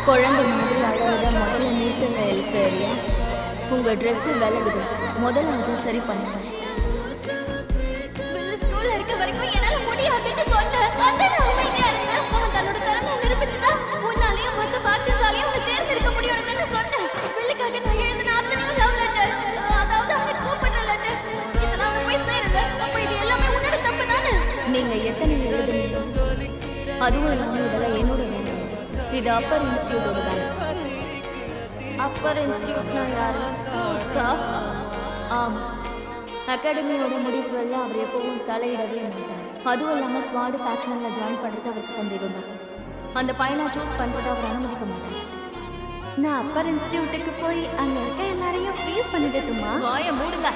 குழந்தை மாதிரி அழகத முதல்ல நிறுத்துங்க எல்ஃபேரியா. உங்க ட்ரெஸ் விலகுது, முதல்ல அதை சரி பண்ணுங்க. ஸ்கூல்ல இருக்க வரைக்கும் என்னால முடியாதுன்னு சொன்னேன். அதான் அமைதியா இருந்தேன். அவன் தன்னோட திறமையை நிரூபிச்சுட்டா உன்னாலையும் மத்த பாட்சத்தாலையும் அவனை தேர்ந்தெடுக்க முடியும்னு சொன்னேன். பிள்ளைக்காக நான் எழுதின அத்தனையும் லவ் லெட்டர், அதாவது அவனை கூப்பிடுற லெட்டர், இதெல்லாம் அவன் போய் சேரல. அப்ப இது எல்லாமே உன்னோட தப்பு தானே? நீங்க எத்தனை எழுதுனீங்க? அதுவும் இல்லாம இதெல்லாம் என்னோட வேலை. இது அப்பர் இன்ஸ்டியூட்டோட வேலை. அப்பர் இன்ஸ்டியூட்னா யாரு? ஆமா, அகாடமியோட முடிவுகளில் அவர் எப்பவும் தலையிடவே மாட்டார். அதுவும் இல்லாமல் ஸ்வாட் ஃபேக்ஷனில் ஜாயின் பண்ணுறது அவருக்கு சந்தேகம் தான். அந்த பையனை சூஸ் பண்ணுறதை அவர் அனுமதிக்க மாட்டார். நான் அப்பர் இன்ஸ்டியூட்டுக்கு போய் அங்க இருக்க எல்லாரையும் ஃப்ரீஸ் பண்ணிடட்டுமா? வாயை மூடுங்க.